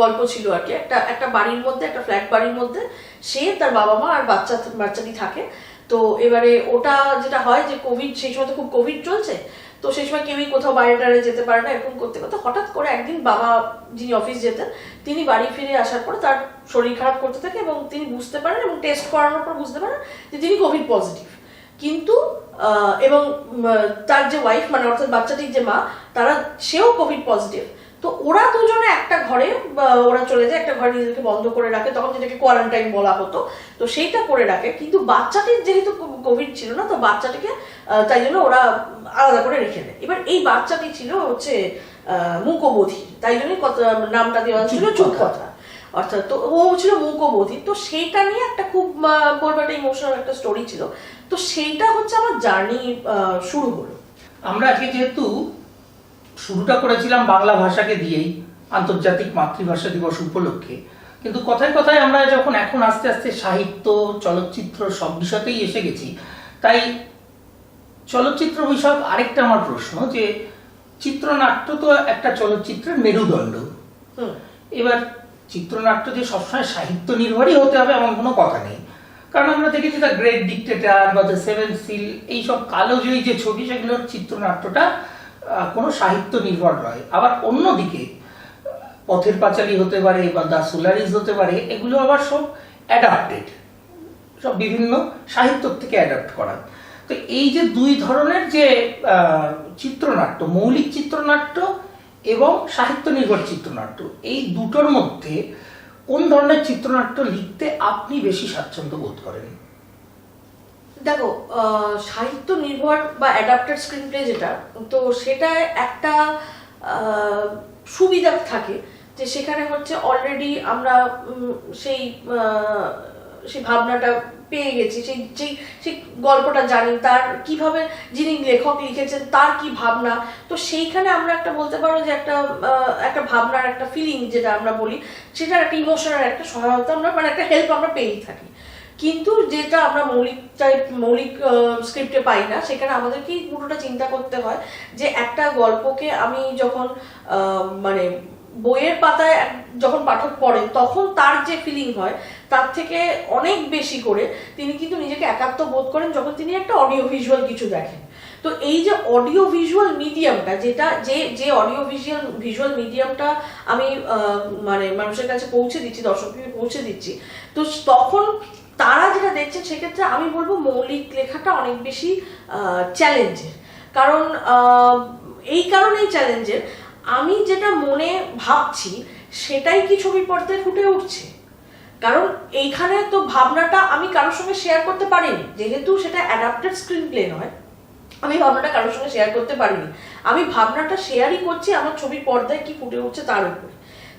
Speaker 3: গল্প ছিল আর কি। একটা বাড়ির মধ্যে, একটা ফ্ল্যাট বাড়ির মধ্যে সে, তার বাবা মা আর বাচ্চাটি থাকে। তো এবারে ওটা যেটা হয় যে কোভিড, সেই সময় তো খুব কোভিড চলছে, তো সেই সময় কেউই কোথাও বাইরে টারে যেতে পারে না। এরকম করতে করতে হঠাৎ করে একদিন বাবা, যিনি অফিস যেতেন, তিনি বাড়ি ফিরে আসার পর তার শরীর খারাপ করতে থাকে এবং তিনি বুঝতে পারেন এবং টেস্ট করানোর পর বুঝতে পারেন যে তিনি কোভিড পজিটিভ। কিন্তু এবং তার যে ওয়াইফ মানে অর্থাৎ বাচ্চাটির যে মা, সেও কোভিড পজিটিভ। তো ওরা দুজনে একটা ঘরে ওরা চলে যায়, একটা ঘরে নিজেদেরকে বন্ধ করে রাখে, তখন যেটাকে কোয়ারেন্টাইন বলা হতো। তো সেইটা করে রাখে, কিন্তু বাচ্চাটির যেহেতু কোভিড ছিল না, তো বাচ্চাটিকে তাই জন্য ওরা আলাদা করে রেখে দেয়। এবার এই বাচ্চাটি ছিল হচ্ছে মূকবধির, তাই জন্যই নামটা দেওয়া ছিল চুপ কথা, অর্থাৎ তো ও ছিল মূকবধির। তো সেইটা নিয়ে একটা খুব বলবো একটা ইমোশনাল একটা স্টোরি ছিল। তো সেইটা হচ্ছে আমার জার্নি শুরু হলো।
Speaker 2: আমরা আজকে যেহেতু শুরুটা করেছিলাম বাংলা ভাষাকে দিয়েই, আন্তর্জাতিক মাতৃভাষা দিবস উপলক্ষে, কিন্তু কথায় কথায় আমরা যখন এখন আস্তে আস্তে সাহিত্য, চলচ্চিত্র সব বিষয়তেই এসে গেছি, তাই চলচ্চিত্র বিষয়ক আরেকটা আমার প্রশ্ন যে চিত্রনাট্য তো একটা চলচ্চিত্রের মেরুদণ্ড। এবার চিত্রনাট্য যে সবসময় সাহিত্য নির্ভরই হতে হবে এমন কোনো কথা নেই, কারণ আমরা দেখেছি দ্য গ্রেট ডিক্টেটর বা দ্য সেভেন সিল, এইসব কালোজয়ী যে ছবি, সেগুলোর চিত্রনাট্যটা কোনো সাহিত্য নির্ভর নয়। আবার অন্যদিকে পথের পাঁচালী হতে পারে বা দ্য সোলারিস হতে পারে, এগুলো আবার সব অ্যাডাপ্টেড, সব বিভিন্ন সাহিত্য থেকে অ্যাডাপ্ট করা। তো এই যে দুই ধরনের যে চিত্রনাট্য, মৌলিক চিত্রনাট্য এবং সাহিত্য নির্ভর চিত্রনাট্য, এই দুটোর মধ্যে কোন ধরনের চিত্রনাট্য লিখতে আপনি বেশি স্বাচ্ছন্দ্য বোধ করেন?
Speaker 3: দেখো, সাহিত্য নির্ভর বা অ্যাডাপ্টেড স্ক্রিন প্লে যেটা, তো সেটা একটা সুবিধা থাকে যে সেখানে হচ্ছে অলরেডি আমরা সেই সেই ভাবনাটা পেয়ে গেছি, সেই সেই সেই গল্পটা জানি, তার কিভাবে যিনি লেখক লিখেছেন তার কি ভাবনা। তো সেইখানে আমরা একটা বলতে পারো যে একটা ভাবনার একটা ফিলিং যেটা আমরা বলি, সেটার একটা ইমোশনের একটা সহায়তা আমরা, মানে একটা হেল্প আমরা পেয়েই থাকি। কিন্তু যেটা আমরা মৌলিক স্ক্রিপ্টে পাই না, সেখানে আমাদেরকেই পুরোটা চিন্তা করতে হয় যে একটা গল্পকে আমি যখন মানে বইয়ের পাতায় যখন পাঠক পড়ে, তখন তার যে ফিলিং হয় তার থেকে অনেক বেশি করে তিনি কিন্তু নিজেকে একাত্ম বোধ করেন যখন তিনি একটা অডিও ভিজুয়াল কিছু দেখেন। তো এই যে অডিও ভিজুয়াল মিডিয়ামটা, যেটা যে অডিও ভিজুয়াল মিডিয়ামটা আমি মানে মানুষের কাছে পৌঁছে দিচ্ছি, দর্শককে পৌঁছে দিচ্ছি, তো তখন তারা যেটা দেখছেন সেক্ষেত্রে আমি বলবো মৌলিক লেখাটা অনেক বেশি চ্যালেঞ্জের। কারণ এই কারণেই চ্যালেঞ্জের, আমি যেটা মনে ভাবছি সেটাই কি ছবির পর্দায় ফুটে উঠছে। কারণ এইখানে তো ভাবনাটা আমি কারোর সঙ্গে শেয়ার করতে পারিনি, যেহেতু সেটা অ্যাডাপ্টেড স্ক্রিন প্লে নয়, আমি ভাবনাটা কারোর সঙ্গে শেয়ার করতে পারিনি। আমি ভাবনাটা শেয়ারই করছি আমার ছবির পর্দায় কি ফুটে উঠছে তার উপরে।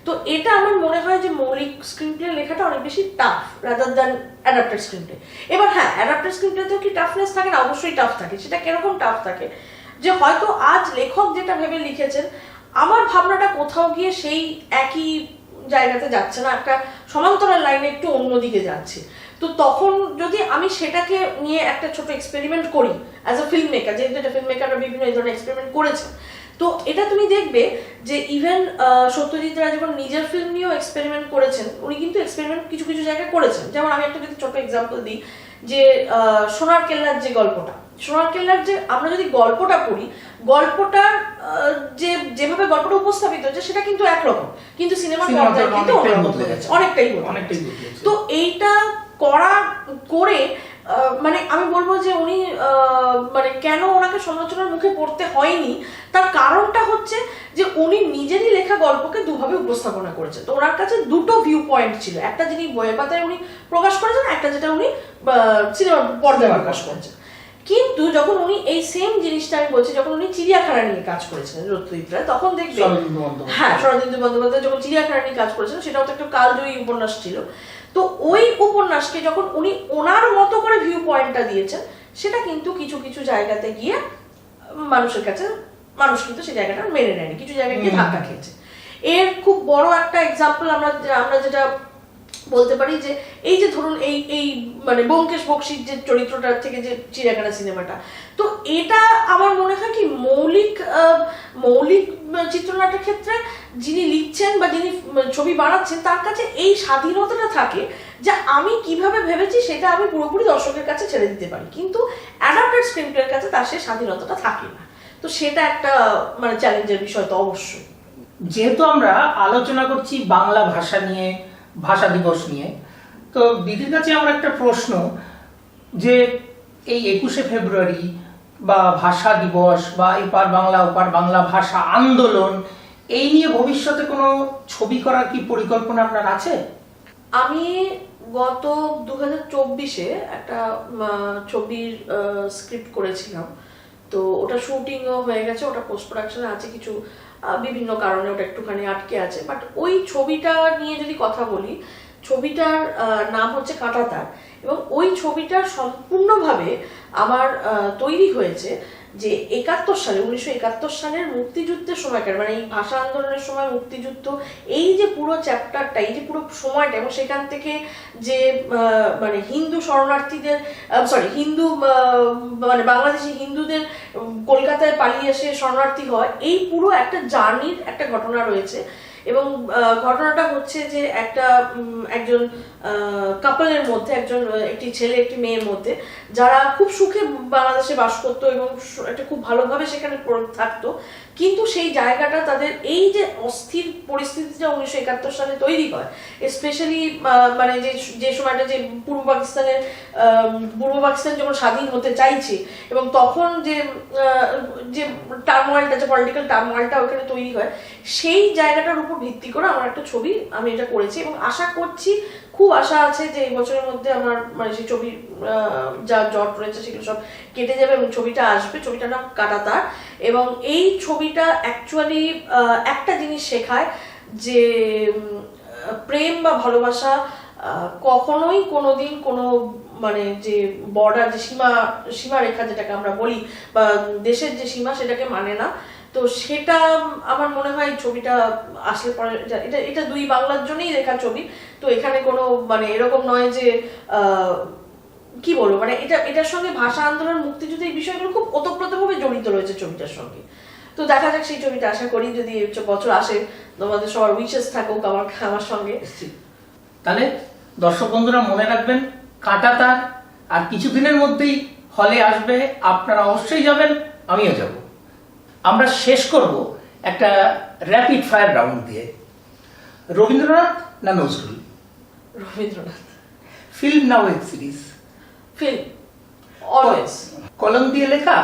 Speaker 3: তো এটা আমার মনে হয় যে মৌলিক স্ক্রিন প্লে লেখাটা অনেক বেশি tough rather than adapted screenplay. এবার হ্যাঁ, অ্যাডাপ্টেড স্ক্রিন প্লেতেও কি টাফনেস থাকে না? অবশ্যই টাফ থাকে। সেটা কিরকম টাফ থাকে, যে হয়তো আজ লেখক যেটা ভেবে লিখেছেন, আমার ভাবনাটা কোথাও গিয়ে সেই একই জায়গাতে যাচ্ছে না, একটা সমান্তরাল লাইনে একটু অন্যদিকে যাচ্ছে। তো তখন যদি আমি সেটাকে নিয়ে একটা ছোট এক্সপেরিমেন্ট করি অ্যাজ আ ফিল্ম মেকার, যেহেতু এটা ফিল্ম মেকাররা বিভিন্ন এই ধরনের এক্সপেরিমেন্ট করেছে, তো এটা তুমি দেখবে যে ইভেন সত্যজিৎ রায় যখন নিজের ফিল্ম নিয়েও এক্সপেরিমেন্ট করেছেন, উনি কিন্তু এক্সপেরিমেন্ট কিছু কিছু জায়গায় করেছেন। যেমন আমি একটা যদি ছোট এক্সাম্পল দিই, যে সোনার কেল্লার যে গল্পটা, সোনার কেল্লার যে আমরা যদি গল্পটা পড়ি, গল্পটার যেভাবে গল্পটা উপস্থাপিত হচ্ছে সেটা কিন্তু একরকম, কিন্তু সিনেমার পর্দায় কিন্তু অনেকটাই বদলেছে। তো এইটা করে মানে আমি বলবো যে উনি মানে কেন ওনাকে সমালোচনার মুখে পড়তে হয়নি, তার কারণটা হচ্ছে যে উনি নিজেরই লেখা গল্পকে দুভাবে উপস্থাপনা করেছেন। তো ওনার কাছে দুটো ভিউ পয়েন্ট ছিল, একটা যিনি বইয়ের পাতায় উনি প্রকাশ করেছেন, একটা যেটা উনি সিনেমার পর্দায় প্রকাশ করেছেন। কিন্তু যখন উনি এই সেম জিনিসটা আমি বলছি, যখন উনি চিড়িয়াখানা নিয়ে কাজ করেছিলেন সত্যজিৎ রায়, তখন দেখবে হ্যাঁ শরদিন্দু বন্দ্যোপাধ্যায় যখন চিড়িয়াখানা নিয়ে কাজ করেছেন, সেটাও তো একটা কালজয়ী উপন্যাস ছিল। তো ওই উপন্যাসকে যখন উনি ওনার মতো করে ভিউ পয়েন্টটা দিয়েছেন, সেটা কিন্তু কিছু কিছু জায়গাতে গিয়ে মানুষের কাছে, মানুষ কিন্তু সেই জায়গাটা মেনে নেয়নি, কিছু জায়গায় গিয়ে ধাক্কা খেয়েছে। এর খুব বড় একটা এক্সাম্পল আমরা যেটা বলতে পারি, যে এই যে ধরুন এই মানে ব্যোমকেশ বক্সির যে চরিত্রটার থেকে যে চিড়িয়াখানা সিনেমাটা, তো এটা আমার মনে হয় কি মৌলিক চিত্রনাট্যের ক্ষেত্রে যিনি লিখছেন বা যিনি ছবি বানাচ্ছেন, তার কাছে এই স্বাধীনতাটা থাকে যে আমি কিভাবে ভেবেছি সেটা আমি পুরোপুরি দর্শকের কাছে ছেড়ে দিতে পারি। কিন্তু অ্যাডাপ্টেড স্ক্রিন প্লের কাছে তার সেই স্বাধীনতাটা থাকে না। তো সেটা একটা মানে চ্যালেঞ্জের বিষয় তো অবশ্যই।
Speaker 2: যেহেতু আমরা আলোচনা করছি বাংলা ভাষা নিয়ে, ভাষা দিবস নিয়ে, তো দিদির কাছে আমার একটা প্রশ্ন, যে এই 21শে ফেব্রুয়ারি বা ভাষা দিবস বা এপার বাংলা ওপার বাংলা ভাষা আন্দোলন, এই নিয়ে ভবিষ্যতে কোনো ছবি করার কি পরিকল্পনা আপনার আছে?
Speaker 3: আমি গত 2024-এ একটা ছবির স্ক্রিপ্ট করেছিলাম, তো ওটা শুটিংও হয়ে গেছে, ওটা পোস্ট প্রোডাকশনে আছে, কিছু বিভিন্ন কারণে ওটা একটুখানি আটকে আছে। বাট ওই ছবিটা নিয়ে যদি কথা বলি, ছবিটার নাম হচ্ছে কাঁটাতার, এবং ওই ছবিটা সম্পূর্ণভাবে আমার তৈরি হয়েছে যে 1971 সালের মুক্তিযুদ্ধের সময়কার, মানে এই ভাষা আন্দোলনের সময় মুক্তিযুদ্ধ, এই যে পুরো চ্যাপ্টারটা, এই যে পুরো সময়টা, এবং সেখান থেকে যে মানে হিন্দু শরণার্থীদের হিন্দু মানে বাংলাদেশি হিন্দুদের কলকাতায় পালিয়ে এসে শরণার্থী হয়, এই পুরো একটা জার্নির একটা ঘটনা রয়েছে। এবং ঘটনাটা হচ্ছে যে একজন কাপলের মধ্যে, একটি ছেলে একটি মেয়ের মধ্যে, যারা খুব সুখে বাংলাদেশে বাস করতো এবং একটা খুব ভালোভাবে সেখানে থাকতো, কিন্তু সেই জায়গাটা তাদের এই যে অস্থির পরিস্থিতিটা 1971 সালে তৈরি হয়, স্পেশালি মানে যে সময়টা যে পূর্ব পাকিস্তান যখন স্বাধীন হতে চাইছে এবং তখন যে টার্মোয়েলটা, যে পলিটিক্যাল টার্মোয়েলটা ওখানে তৈরি হয়, সেই জায়গাটার উপর ভিত্তি করে আমার একটা ছবি আমি এটা করেছি এবং আশা করছি, খুব আশা আছে যে এই বছরের মধ্যে আমার মানে সেই ছবির যা জট রয়েছে সেগুলো সব কেটে যাবে এবং ছবিটা আসবে। ছবিটার নাম কাঁটাতার। এবং এই ছবিটা অ্যাকচুয়ালি একটা জিনিস শেখায় যে প্রেম বা ভালোবাসা কখনোই কোনোদিন কোনো মানে যে বর্ডার, যে সীমারেখা যেটাকে আমরা বলি, বা দেশের যে সীমা, সেটাকে মানে না। তো সেটা আমার মনে হয় ছবিটা আসলে পরে, এটা দুই বাংলার জন্যই লেখা ছবি। তো এখানে কোনো মানে এরকম নয় যে কি বলবো, মানে এটার সঙ্গে ভাষা আন্দোলন, মুক্তিযুদ্ধ, এই বিষয়গুলো খুব ওতপ্রোতভাবে জড়িত রয়েছে ছবিটার সঙ্গে। তো দেখা যাক সেই ছবিটা, আশা করি যদি বছর আসে, তোমাদের সবার উইশেস থাকুক আমার সঙ্গে।
Speaker 2: তাহলে দর্শক বন্ধুরা মনে রাখবেন, কাঁটাতার আর কিছুদিনের মধ্যেই হলে আসবে, আপনারা অবশ্যই যাবেন, আমিও যাব। আমরা শেষ করব একটা র্যাপিড ফায়ার রাউন্ড দিয়ে। রবীন্দ্রনাথ না নজরুল?
Speaker 3: রবীন্দ্রনাথ।
Speaker 2: ফিল্ম না ওয়েব সিরিজ?
Speaker 3: Film, always.
Speaker 2: কলম দিয়ে লেখা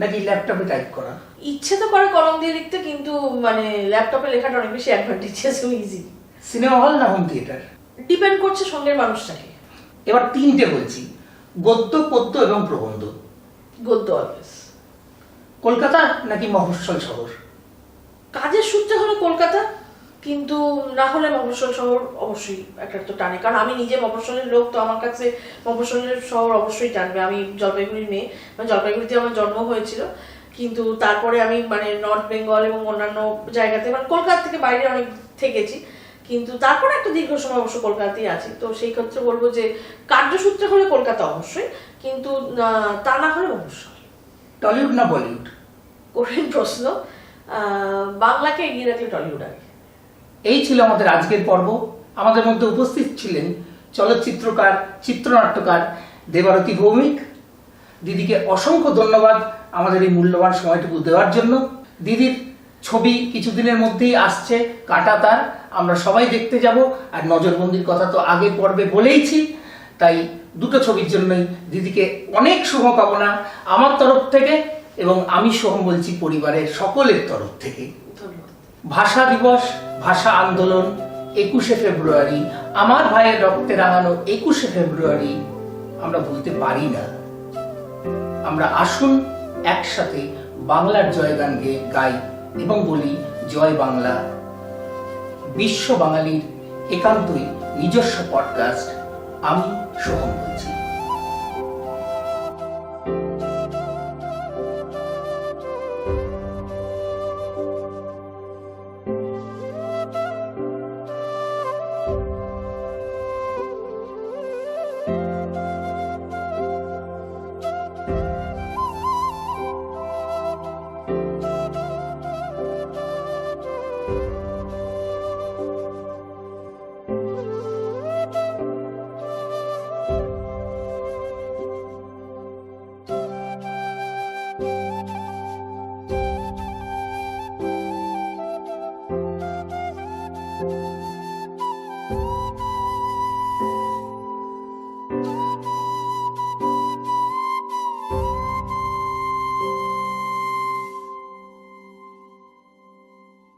Speaker 2: নাকি ল্যাপটপে টাইপ করা?
Speaker 3: ইচ্ছে তো করে কলম দিয়ে লিখতে, কিন্তু মানে ল্যাপটপে লেখাটা অনেক বেশি অ্যাডভান্টেজিয়াস এবং ইজি।
Speaker 2: সিনেমা হল না হোম থিয়েটার?
Speaker 3: ডিপেন্ড করছে সঙ্গের মানুষটাকে।
Speaker 2: এবার তিনটে বলছি, গদ্য, পদ্য এবং প্রবন্ধ।
Speaker 3: গদ্য অলওয়েজ।
Speaker 2: কলকাতা নাকি মফস্বল শহর?
Speaker 3: কাজের সূত্রে হলো কলকাতা, কিন্তু না হলে মফস্বল শহর অবশ্যই একটা তো টানে, কারণ আমি নিজে মফস্বলের লোক। তো আমার কাছে মফস্বলের শহর অবশ্যই টানবে। আমি জলপাইগুড়ির মেয়ে, মানে জলপাইগুড়িতে আমার জন্ম হয়েছিল, কিন্তু তারপরে আমি মানে নর্থ বেঙ্গল এবং অন্যান্য জায়গাতে, মানে কলকাতা থেকে বাইরে অনেক থেকেছি, কিন্তু তারপরে একটা দীর্ঘ সময় অবশ্য কলকাতাতেই আছি। তো সেই ক্ষেত্রে বলবো যে কার্যসূত্রে হলে কলকাতা অবশ্যই, কিন্তু তা না হলে মফস্বল।
Speaker 2: টলিউড না বলিউড?
Speaker 3: কঠিন প্রশ্ন। বাংলাকে এগিয়ে রাখলে টলিউড আগে।
Speaker 2: এই ছিল আমাদের আজকের পর্ব। আমাদের মধ্যে উপস্থিত ছিলেন চলচ্চিত্রকার, চিত্রনাট্যকার দেবারতী ভৌমিক। দিদিকে অসংখ্য ধন্যবাদ আমাদের এই মূল্যবান সময়টুকু দেওয়ার জন্য। দিদির ছবি কিছুদিনের মধ্যেই আসছে, কাঁটাতার, আমরা সবাই দেখতে যাব। আর নজরবন্দির কথা তো আগের পর্বে বলেইছি, তাই দুটো ছবির জন্যই দিদিকে অনেক শুভকামনা আমার তরফ থেকে, এবং আমি সোহম বলছি পরিবারের সকলের তরফ থেকে। ভাষা দিবস, ভাষা আন্দোলন 21শে ফেব্রুয়ারি, আমার ভাইয়ের রক্তে রাঙানো 21শে ফেব্রুয়ারি আমরা ভুলতে পারি না। আমরা আসুন একসাথে বাংলার জয়গান গাই এবং বলি জয় বাংলা। বিশ্ব বাঙালির একান্তই নিজস্ব পডকাস্ট, আমি সোহম বলছি।